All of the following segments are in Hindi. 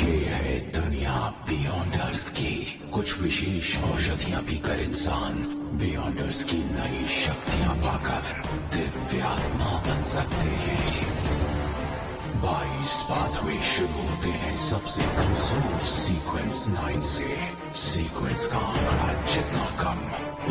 ये है दुनिया बियॉन्डर्स की। कुछ विशेष औषधियां पीकर इंसान बियॉन्डर्स की नई शक्तियां पाकर दिव्यात्मा बन सकते हैं। 22 पाथवे शुरू होते हैं सबसे कमजोर सीक्वेंस 9 से। सीक्वेंस का आंकड़ा जितना कम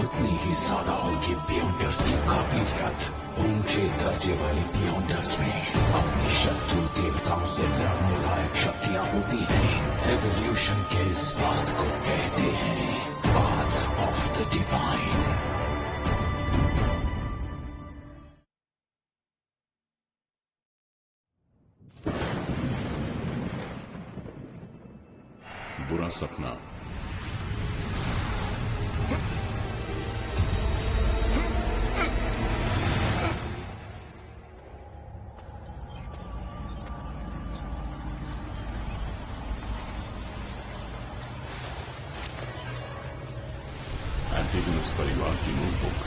उतनी ही ज्यादा होगी बियॉन्डर्स की काबिलियत। ऊंचे दर्जे वाले बियॉन्डर्स में अपनी शत्रु देवताओं से लड़ने लायक शक्तियां होती हैं। एवोल्यूशन के इस बात को कहते हैं पाथ ऑफ द डिवाइन। बुरा सपना। एंटिगोनस परिवार की नोटबुक।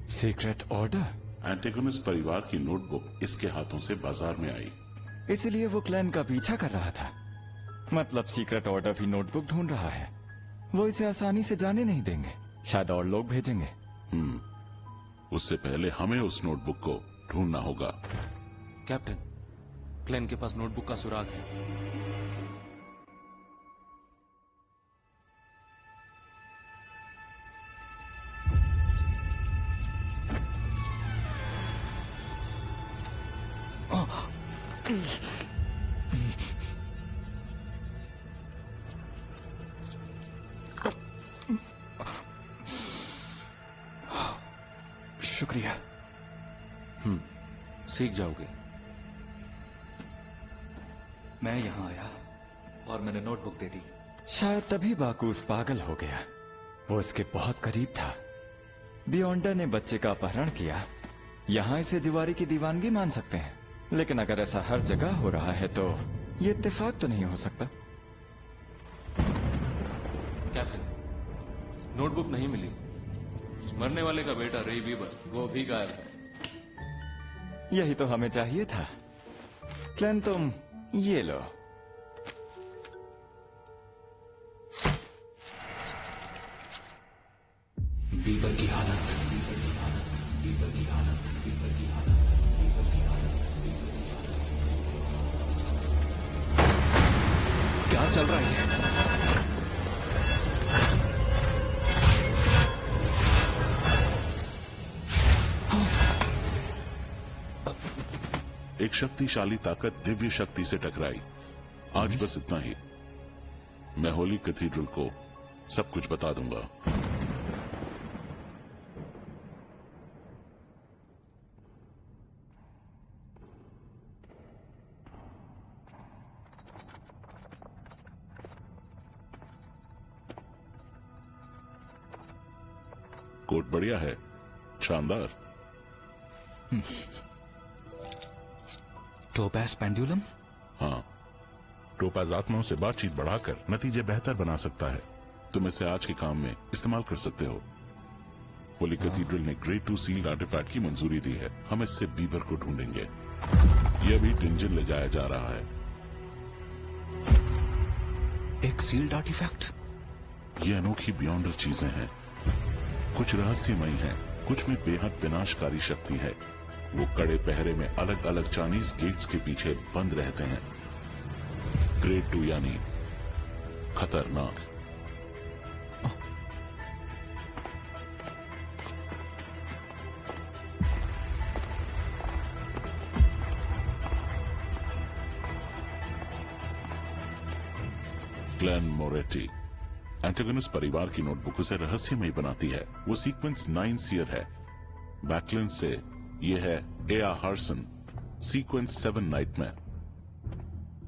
Secret order. एंटिगोनस परिवार की नोटबुक इसके हाथों से बाजार में आई। इसलिए वो क्लैन का पीछा कर रहा था। मतलब सीक्रेट ऑर्डर भी नोटबुक ढूंढ रहा है। वो इसे आसानी से जाने नहीं देंगे। शायद और लोग भेजेंगे। उससे पहले हमें उस नोटबुक को ढूंढना होगा। कैप्टन, क्लैन के पास नोटबुक का सुराग है। शुक्रिया। सीख जाओगे। मैं यहां आया और मैंने नोटबुक दे दी। शायद तभी बाकूस पागल हो गया। वो इसके बहुत करीब था। बियॉन्डर ने बच्चे का अपहरण किया। यहाँ इसे जुआरी की दीवानगी मान सकते हैं, लेकिन अगर ऐसा हर जगह हो रहा है तो ये इत्तेफाक तो नहीं हो सकता। कैप्टन, नोटबुक नहीं मिली। मरने वाले का बेटा रे बीबर वो भी गायब है। यही तो हमें चाहिए था। क्लैन, तुम ये लो। बीबर की हालत। क्या चल रहा है? एक शक्तिशाली ताकत दिव्य शक्ति से टकराई। आज बस इतना ही। मैं होली कैथीड्रल को सब कुछ बता दूंगा। कोट बढ़िया है, शानदार। Topaz pendulum? हाँ, टोपाज आत्माओं से बातचीत बढ़ाकर नतीजे बेहतर बना सकता है। तुम इसे आज के काम में इस्तेमाल कर सकते हो। होली कैथीड्रल ने ग्रेड 2 सील्ड आर्टिफैक्ट की मंजूरी दी है। हम इससे बीबर को ढूंढेंगे। यह भी टिंजन ले जाया जा रहा है। एक सील्ड आर्टिफैक्ट? ये अनोखी बियॉन्डर चीजें हैं। कुछ रहस्यमयी हैं, कुछ में बेहद विनाशकारी शक्ति है। वो कड़े पहरे में अलग अलग चाइनीज गेट्स के पीछे बंद रहते हैं। ग्रेड 2 यानी खतरनाक। क्लैन मोरेटी। एंटागोनिस्ट परिवार की नोटबुक उसे रहस्यमय बनाती है। वो सीक्वेंस 9 सीयर है। बैकलैंड से ये है एआ हार्सन, sequence 7 nightmare.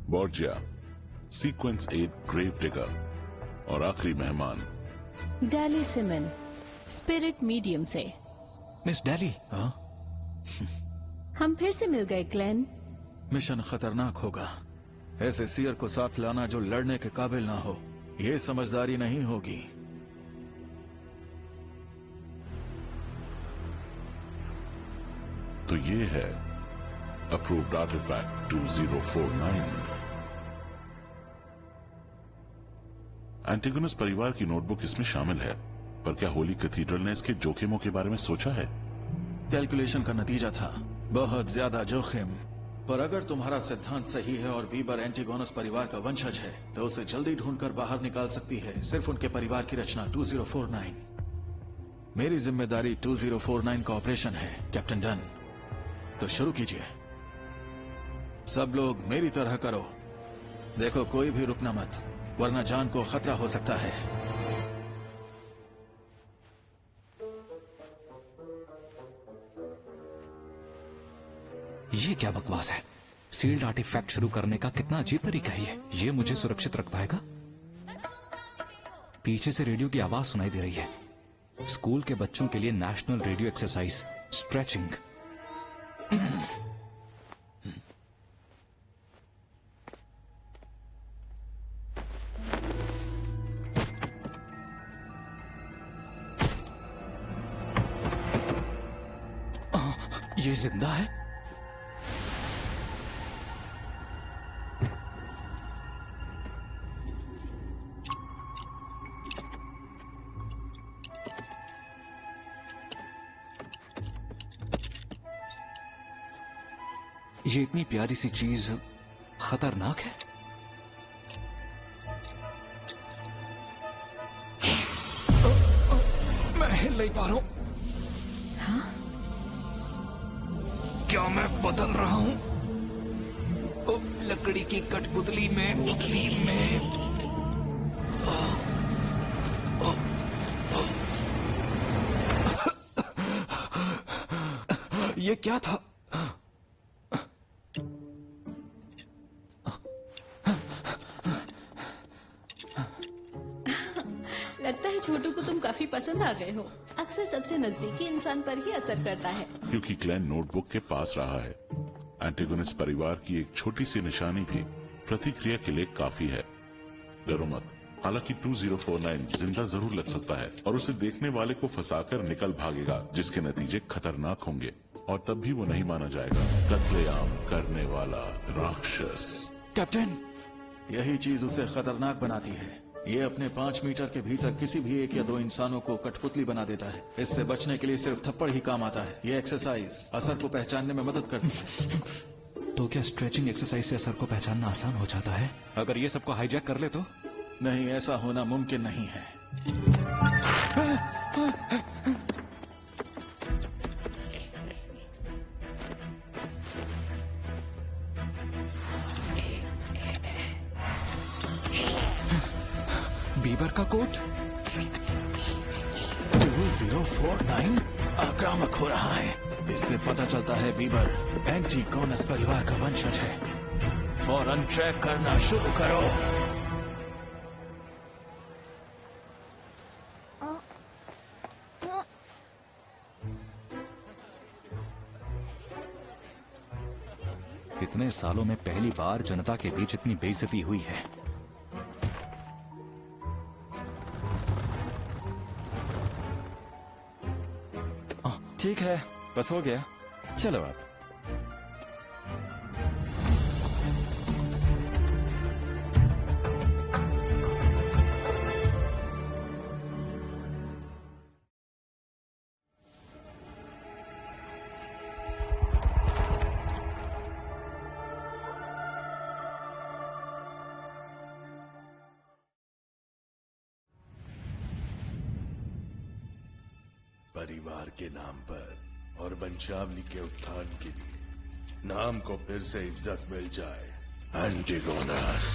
Borgia, sequence 8 grave digger. और आखिरी मेहमान डैली सिमन, स्पिरिट मीडियम से। मिस डैली, हाँ? हम फिर से मिल गए क्लैन। मिशन खतरनाक होगा। ऐसे सीयर को साथ लाना जो लड़ने के काबिल ना हो, ये समझदारी नहीं होगी। तो ये है अप्रूव्ड आर्टिफैक्ट 2049। एंटिगोनस परिवार की नोटबुक इसमें शामिल है, पर क्या होली कैथीड्रल ने इसके जोखिमों के बारे में सोचा है? कैलकुलेशन का नतीजा था बहुत ज्यादा जोखिम। पर अगर तुम्हारा सिद्धांत सही है और बीबर एंटिगोनस परिवार का वंशज है, तो उसे जल्दी ढूंढकर बाहर निकाल सकती है सिर्फ उनके परिवार की रचना 2049। मेरी जिम्मेदारी 2049 का ऑपरेशन है, कैप्टन डन। तो शुरू कीजिए। सब लोग मेरी तरह करो। देखो, कोई भी रुकना मत, वरना जान को खतरा हो सकता है। ये क्या बकवास है? सील्ड आर्टिफैक्ट शुरू करने का कितना अजीब तरीका है ये मुझे सुरक्षित रख पाएगा? पीछे से रेडियो की आवाज सुनाई दे रही है। स्कूल के बच्चों के लिए नेशनल रेडियो एक्सरसाइज, स्ट्रेचिंग। ये जिंदा है? ये इतनी प्यारी सी चीज खतरनाक है। मैं हिल नहीं पा रहा हूं। क्या मैं बदल रहा हूं? लकड़ी की कठपुतली में ये क्या था? लगता है छोटू को तुम काफी पसंद आ गए हो। अक्सर सबसे नजदीकी इंसान पर ही असर करता है। क्योंकि क्लैन नोटबुक के पास रहा है। एंटिगोनस परिवार की एक छोटी सी निशानी भी प्रतिक्रिया के लिए काफी है। डरो मत। हालांकि 2049 जिंदा जरूर लग सकता है और उसे देखने वाले को फंसाकर निकल भागेगा, जिसके नतीजे खतरनाक होंगे और तब भी वो नहीं माना जाएगा। कत्लेआम करने वाला राक्षस। कैप्टन, यही चीज उसे खतरनाक बनाती है। ये अपने 5 मीटर के भीतर किसी भी 1 या 2 इंसानों को कठपुतली बना देता है। इससे बचने के लिए सिर्फ थप्पड़ ही काम आता है। ये एक्सरसाइज असर को पहचानने में मदद करती है। तो क्या स्ट्रेचिंग एक्सरसाइज से असर को पहचानना आसान हो जाता है? अगर ये सबको हाईजैक कर ले तो? नहीं, ऐसा होना मुमकिन नहीं है। बीबर का कोट 2049 आक्रामक हो रहा है। इससे पता चलता है बीबर एंटिगोनस परिवार का वंशज है। फौरन ट्रैक करना शुरू करो। इतने सालों में पहली बार जनता के बीच इतनी बेइज्जती हुई है। ठीक है, बस हो गया। चलो अब। परिवार के नाम पर और वंशावली के उत्थान के लिए नाम को फिर से इज्जत मिल जाए। एंटिगोनस।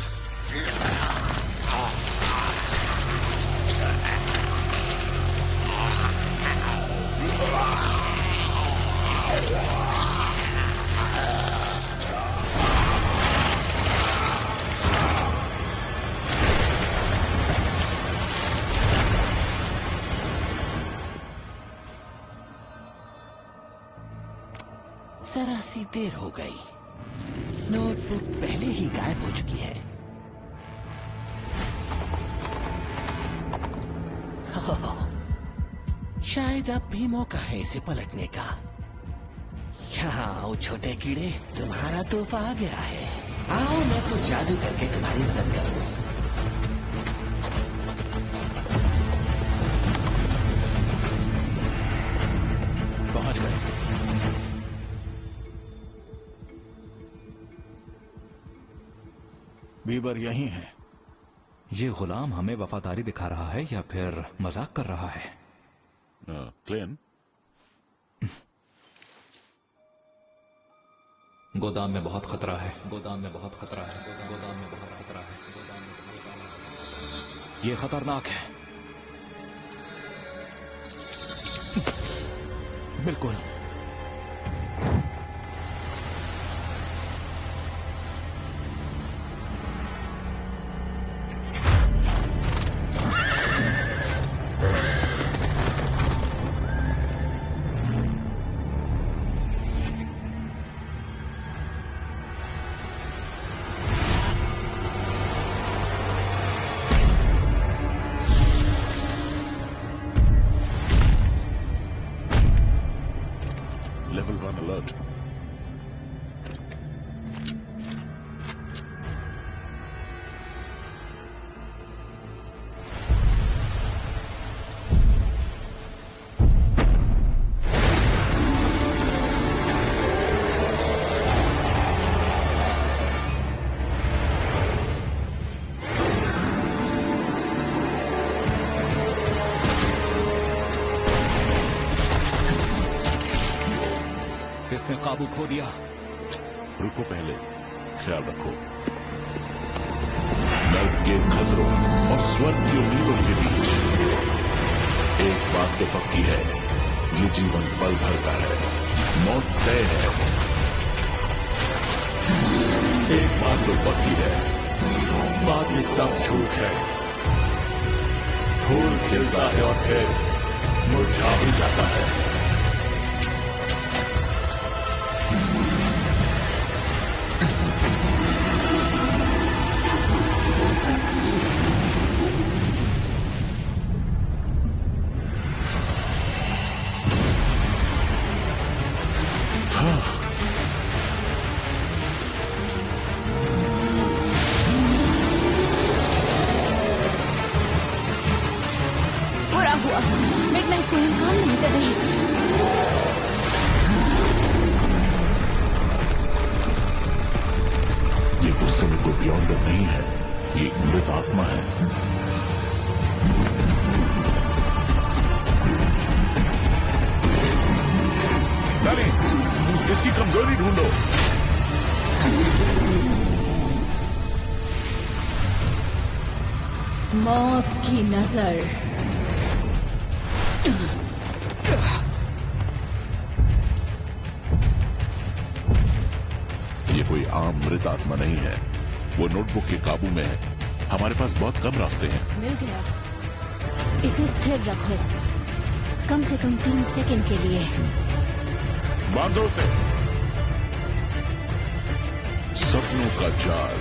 जरा सी देर हो गई। नोटबुक पहले ही गायब हो चुकी है। शायद अब भी मौका है इसे पलटने का। अच्छा आओ छोटे कीड़े, तुम्हारा तोहफा आ गया है। आओ मैं तो जादू करके तुम्हारी मदद करूँ। पहुंच गए। बीबर यही है। ये गुलाम हमें वफादारी दिखा रहा है या फिर मजाक कर रहा है? क्लेन, गोदाम में बहुत खतरा है, गोदाम में बहुत खतरा है, गोदाम में बहुत खतरा है, गोदाम में बहुत खतरा है। ये खतरनाक है। बिल्कुल। level 1 alert. इसने काबू खो दिया। रुको, पहले ख्याल रखो। नर्क के खतरों और स्वर्ग की उम्मीदों के बीच एक बात तो पक्की है, ये जीवन पल भर का है, मौत तय है। एक बात तो पक्की है, बाकी सब झूठ है। फूल खिलता है और फिर मुरझा भी जाता है। बुरा हुआ, मिडनाइट क्वीन काम नहीं कर रही। ये उस समय को बियॉन्डर नहीं है, ये एक मृत आत्मा है। डाली, इसकी कमजोरी ढूंढो। मौत की नजर। ये कोई आम मृत आत्मा नहीं है, वो नोटबुक के काबू में है। हमारे पास बहुत कम रास्ते हैं। मिल गया। इसे स्थिर रखो, कम से कम 3 सेकंड के लिए। बांधो से। सपनों का जाल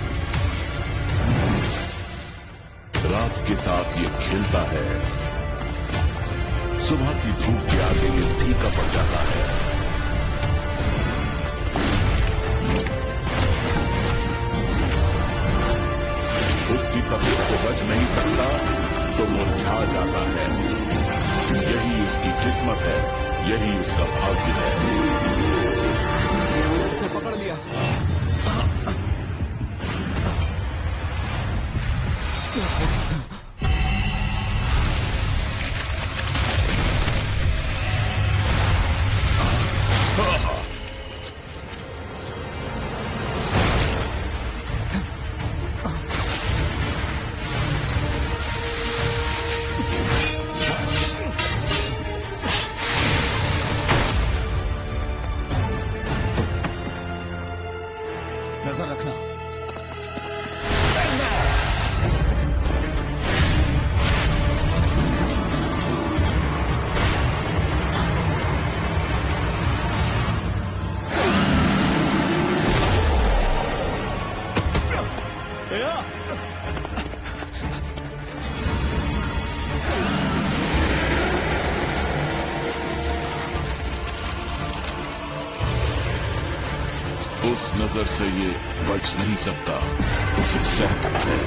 रात के साथ ये खिलता है, सुबह की धूप के आगे ये फीका पड़ जाता है। उसकी तबीयत से बच नहीं सकता तो मुरझा जाता है। यही उसकी किस्मत है, यही उसका भाग्य है। उसे पकड़ लिया। नजर रखना। उस नजर से ये बच नहीं सकता, उसे सहता है।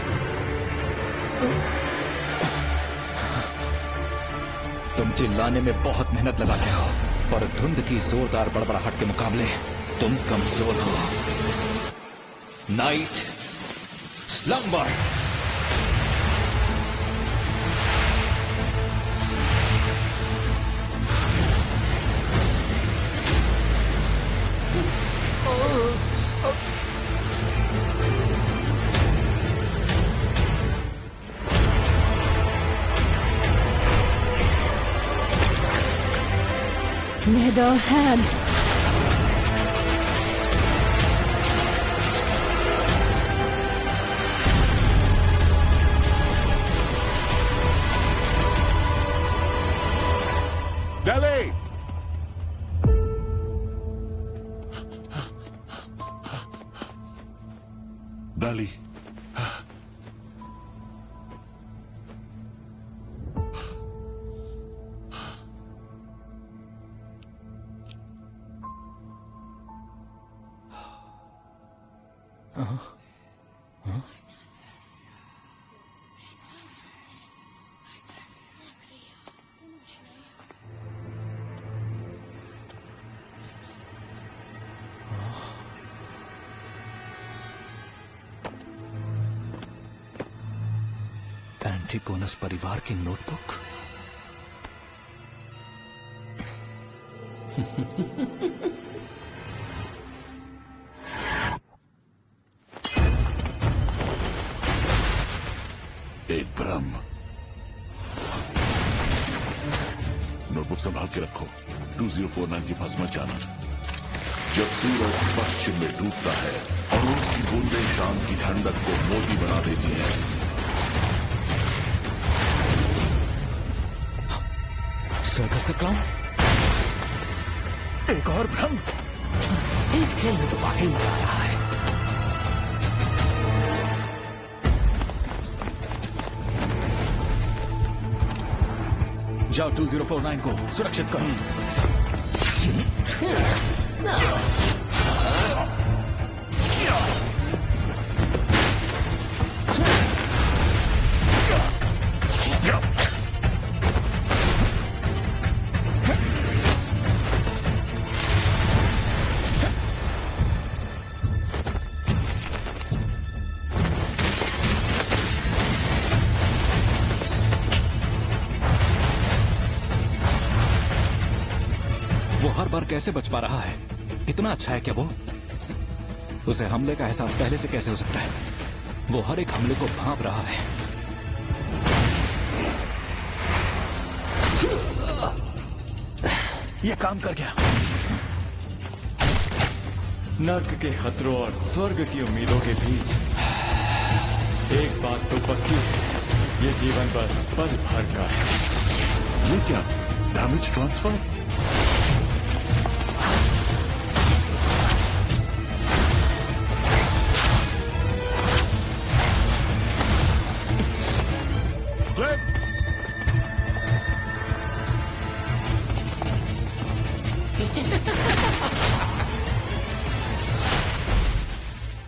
तुम चिल्लाने में बहुत मेहनत लगाते हो, पर धुंध की जोरदार बड़बड़ाहट के मुकाबले तुम कमजोर हो। Night slumber. Nether hand. Delhi! Dali. एंटिगोनस परिवार की नोटबुक। एक भ्रम। नोटबुक संभाल के रखो। 2049 के पास मत जाना। जब सूरज पश्चिम में डूबता है और उसकी बूंदें शाम की ठंडक को मोती बना देती हैं, सर्कस का क्लाउन। एक और भ्रम। इस खेल में तो वाकई मजा आ रहा है। जाओ 2049 को सुरक्षित करो। हर बार कैसे बच पा रहा है? इतना अच्छा है क्या वो? उसे हमले का एहसास पहले से कैसे हो सकता है? वो हर एक हमले को भांप रहा है। ये काम कर गया। नर्क के खतरों और स्वर्ग की उम्मीदों के बीच एक बात तो पक्की है, ये जीवन बस पल भर का है। ये क्या डैमेज ट्रांसफर?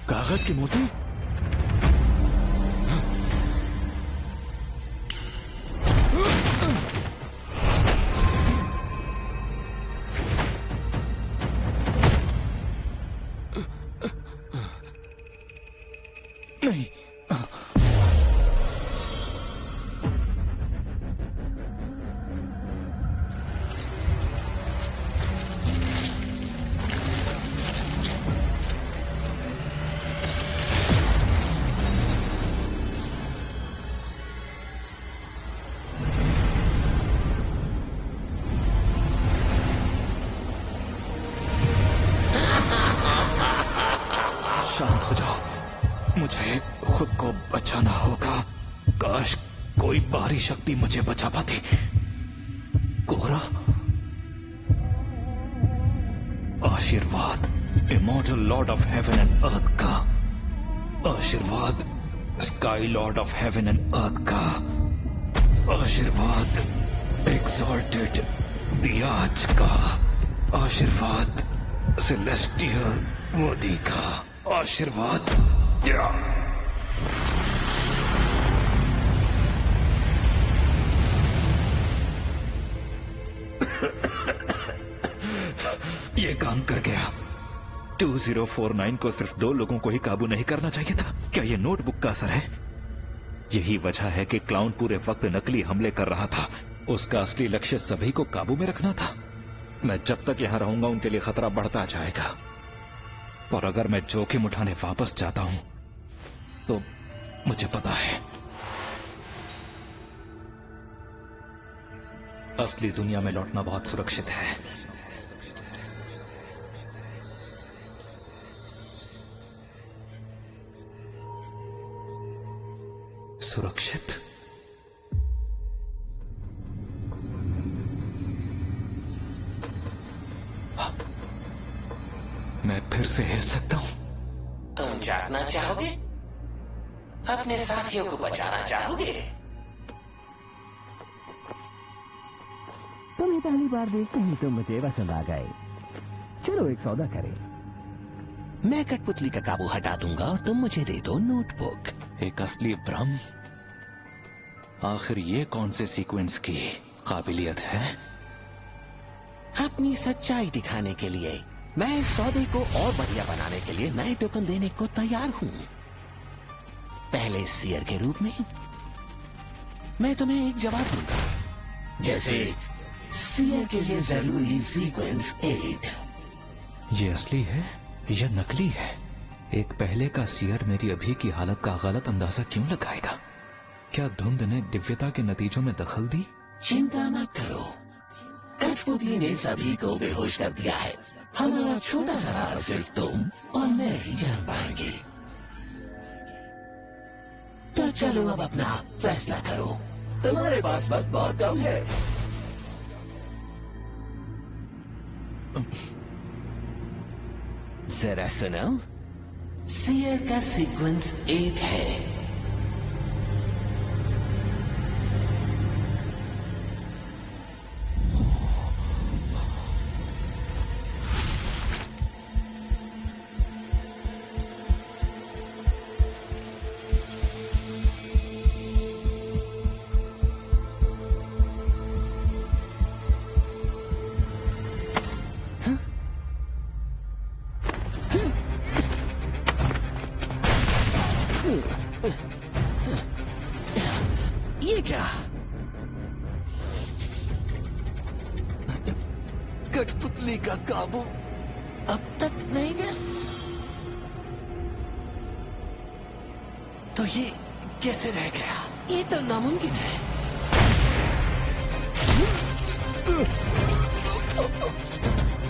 कागज की मोती? नहीं। शांत हो जाओ, मुझे खुद को बचाना होगा। काश कोई बाहरी शक्ति मुझे बचा पाती। कोहरा, आशीर्वाद immortal Lord of heaven and earth का, आशीर्वाद sky Lord of heaven and earth का, आशीर्वाद एक्सॉल्टेड दियाज का, आशीर्वाद सेलेस्टियल मोदी का आशीर्वाद। या। ये काम कर गया। 2049 को सिर्फ 2 लोगों को ही काबू नहीं करना चाहिए था। क्या ये नोटबुक का असर है? यही वजह है कि क्लाउन पूरे वक्त नकली हमले कर रहा था। उसका असली लक्ष्य सभी को काबू में रखना था। मैं जब तक यहां रहूंगा उनके लिए खतरा बढ़ता जाएगा। और अगर मैं जोखिम उठाने वापस जाता हूं तो मुझे पता है असली दुनिया में लौटना बहुत सुरक्षित है। सुरक्षित? मैं फिर से हिल सकता हूं। तुम जागना चाहोगे? अपने साथियों को बचाना चाहोगे? तुम्हें पहली बार देखते ही तो मुझे पसंद आ गए। चलो एक सौदा करें। मैं कठपुतली का काबू हटा दूंगा और तुम मुझे दे दो नोटबुक। एक असली भ्रम। आखिर ये कौन से सीक्वेंस की काबिलियत है? अपनी सच्चाई दिखाने के लिए मैं इस सौदे को और बढ़िया बनाने के लिए नए टोकन देने को तैयार हूं। पहले सीयर के रूप में मैं तुम्हें एक जवाब दूंगा, जैसे सीयर के लिए जरूरी सीक्वेंस 8। ये असली है या नकली है? एक पहले का सीयर मेरी अभी की हालत का गलत अंदाजा क्यों लगाएगा? क्या धुंध ने दिव्यता के नतीजों में दखल दी? चिंता मत करो, कठपुतली ने सभी को बेहोश कर दिया है। हमारा छोटा सा राज सिर्फ तुम और मैं ही जान पाएंगे। तो चलो अब अपना फैसला करो। तुम्हारे पास वक्त बहुत कम है। जरा सुनो, सीयर का सीक्वेंस 8 है। ये क्या? कठपुतली का काबू अब तक नहीं गया? तो ये कैसे रह गया? ये तो नामुमकिन है।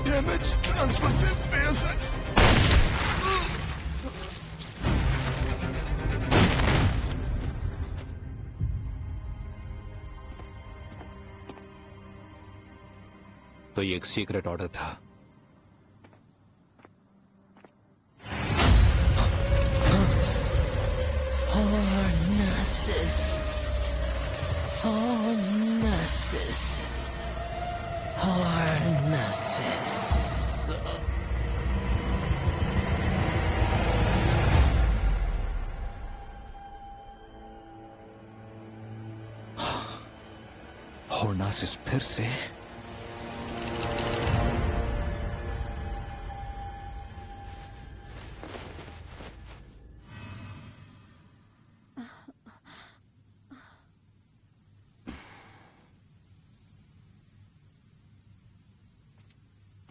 डैमेज ट्रांसफर से बेअसर। तो ये एक सीक्रेट ऑर्डर था। Hornasis. Hornasis. Hornasis. होर्नासिस फिर से?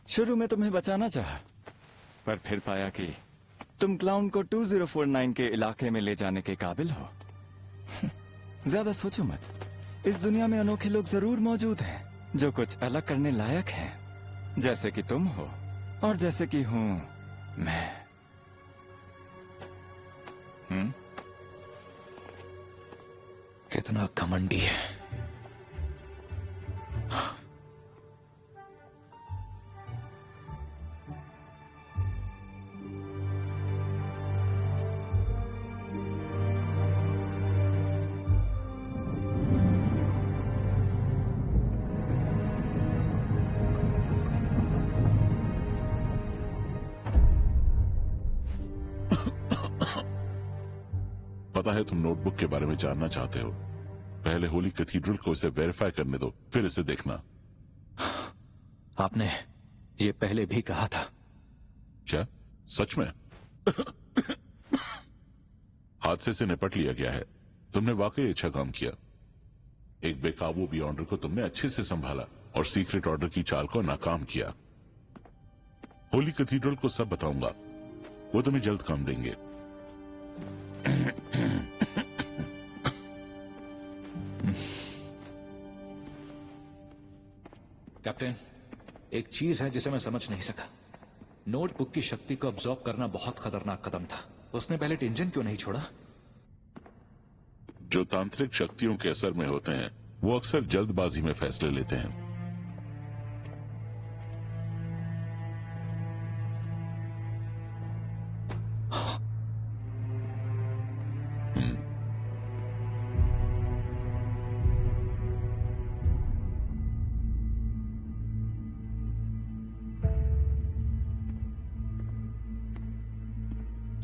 शुरू में तुम्हें बचाना चाहा, पर फिर पाया कि तुम क्लाउन को 2049 के इलाके में ले जाने के काबिल हो। ज्यादा सोचो मत। इस दुनिया में अनोखे लोग जरूर मौजूद हैं जो कुछ अलग करने लायक हैं, जैसे कि तुम हो और जैसे कि हूं मैं। कितना घमंडी है। पता है तुम नोटबुक के बारे में जानना चाहते हो। पहले होली कैथीड्रल को इसे वेरीफाई करने दो, फिर इसे देखना। आपने ये पहले भी कहा था। क्या सच में? हादसे से निपट लिया गया है। तुमने वाकई अच्छा काम किया। एक बेकाबू बियॉन्डर को तुमने अच्छे से संभाला और सीक्रेट ऑर्डर की चाल को नाकाम किया। होली कैथीड्रल को सब बताऊंगा, वो तुम्हें जल्द काम देंगे। कैप्टन, एक चीज है जिसे मैं समझ नहीं सका। नोटबुक की शक्ति को अब्सॉर्ब करना बहुत खतरनाक कदम था। उसने पहले टेंजन क्यों नहीं छोड़ा? जो तांत्रिक शक्तियों के असर में होते हैं वो अक्सर जल्दबाजी में फैसले लेते हैं।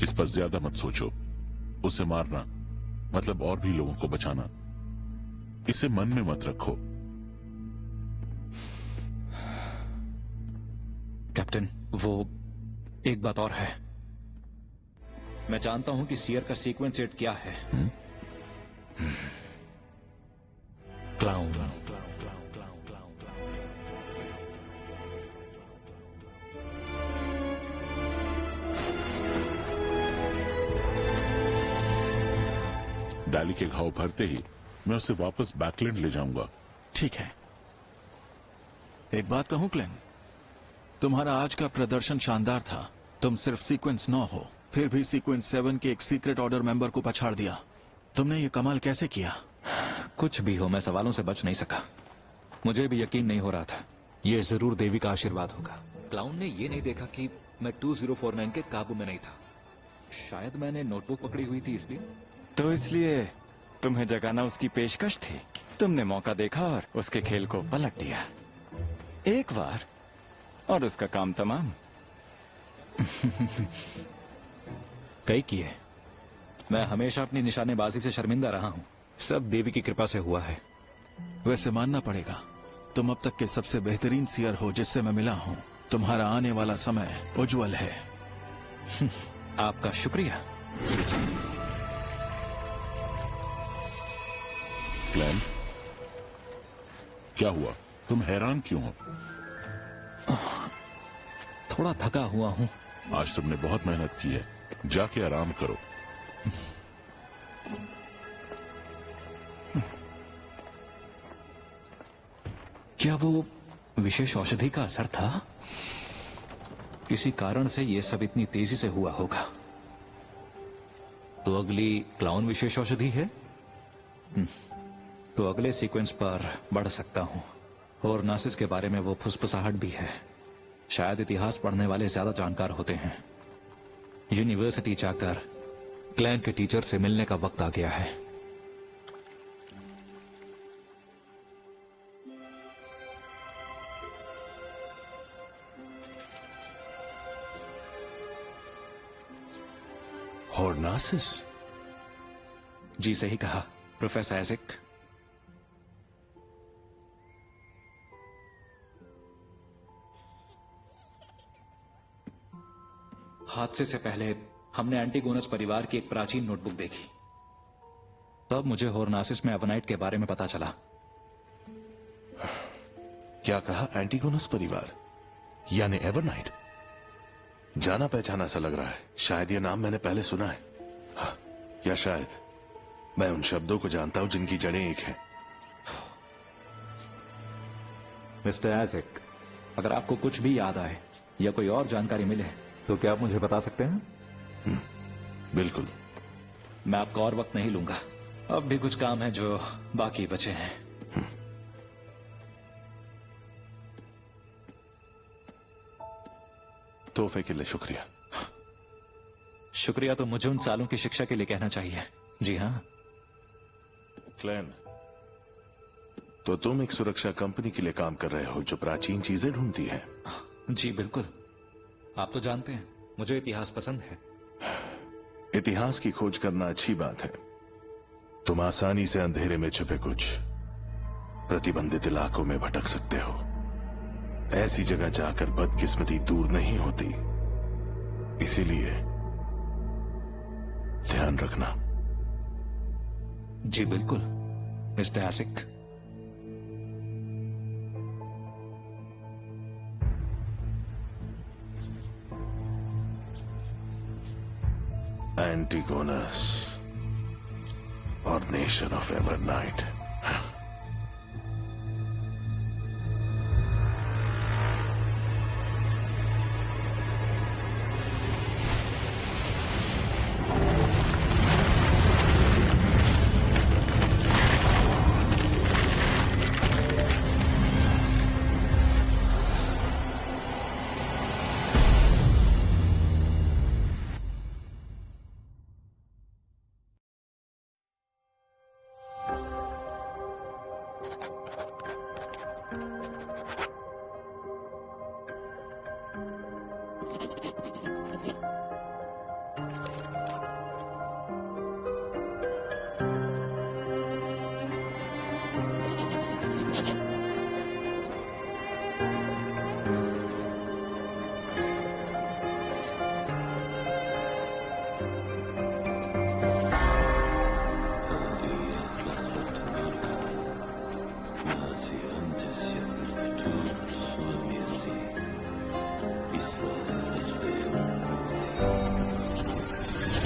इस पर ज्यादा मत सोचो। उसे मारना मतलब और भी लोगों को बचाना। इसे मन में मत रखो। कैप्टन, वो एक बात और है। मैं जानता हूं कि सियर का सीक्वेंस 8 क्या है। क्लाउन। डाली के घाव भरते ही मैं उसे वापस बैकलैंड ले जाऊंगा। ठीक है। एक बात कहूं क्लेन, तुम्हारा आज का प्रदर्शन शानदार था। तुम सिर्फ सीक्वेंस 9 हो, फिर भी सीक्वेंस 7 के एक सीक्रेट ऑर्डर मेंबर को पछाड़ दिया। तुमने ये कमाल कैसे किया? कुछ भी हो, मैं सवालों से बच नहीं सका। मुझे भी यकीन नहीं हो रहा था। ये जरूर देवी का आशीर्वाद होगा। क्लाउन ने ये नहीं देखा कि मैं 2049 के काबू में नहीं था। शायद मैंने नोटबुक पकड़ी हुई थी इसलिए। तो इसलिए तुम्हें जगाना उसकी पेशकश थी। तुमने मौका देखा और उसके खेल को पलट दिया एक बार, और उसका काम तमाम। कई किए। मैं हमेशा अपनी निशानेबाजी से शर्मिंदा रहा हूं। सब देवी की कृपा से हुआ है। वैसे मानना पड़ेगा, तुम अब तक के सबसे बेहतरीन सियर हो जिससे मैं मिला हूं। तुम्हारा आने वाला समय उज्जवल है। आपका शुक्रिया। क्लैन, क्या हुआ? तुम हैरान क्यों हो? थोड़ा थका हुआ हूं। आज तुमने बहुत मेहनत की है, जाके आराम करो। क्या वो विशेष औषधि का असर था? किसी कारण से ये सब इतनी तेजी से हुआ होगा। तो अगली क्लाउन विशेष औषधि है। तो अगले सीक्वेंस पर बढ़ सकता हूं। और नासिस के बारे में वो फुसफुसाहट भी है। शायद इतिहास पढ़ने वाले ज्यादा जानकार होते हैं। यूनिवर्सिटी जाकर क्लैन के टीचर से मिलने का वक्त आ गया है। हॉर्नासिस? जी सही कहा प्रोफेसर आइजैक। हादसे से पहले हमने एंटीगोनस परिवार की एक प्राचीन नोटबुक देखी। तब मुझे हॉर्नासिस में एवनाइट के बारे में पता चला। क्या कहा? एंटीगोनस परिवार यानी एवरनाइट? जाना पहचाना सा लग रहा है। शायद ये नाम मैंने पहले सुना है। हाँ, या शायद मैं उन शब्दों को जानता हूं जिनकी जड़ें एक हैं। मिस्टर आइजैक, अगर आपको कुछ भी याद आए या कोई और जानकारी मिले तो क्या आप मुझे बता सकते हैं? बिल्कुल। मैं आपका और वक्त नहीं लूंगा। अब भी कुछ काम है जो बाकी बचे हैं। तोहफे के लिए शुक्रिया। शुक्रिया तो मुझे उन सालों की शिक्षा के लिए कहना चाहिए। जी हाँ। क्लैन, तो तुम एक सुरक्षा कंपनी के लिए काम कर रहे हो जो प्राचीन चीजें ढूंढती है? जी बिल्कुल। आप तो जानते हैं मुझे इतिहास पसंद है। इतिहास की खोज करना अच्छी बात है, तुम आसानी से अंधेरे में छुपे कुछ प्रतिबंधित इलाकों में भटक सकते हो। ऐसी जगह जाकर बदकिस्मती दूर नहीं होती, इसीलिए ध्यान रखना। जी बिल्कुल मिस्टर आसिक। एंटीगोनस और nation of Evernight.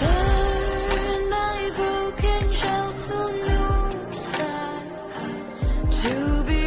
Turn my broken shell to new sky, to be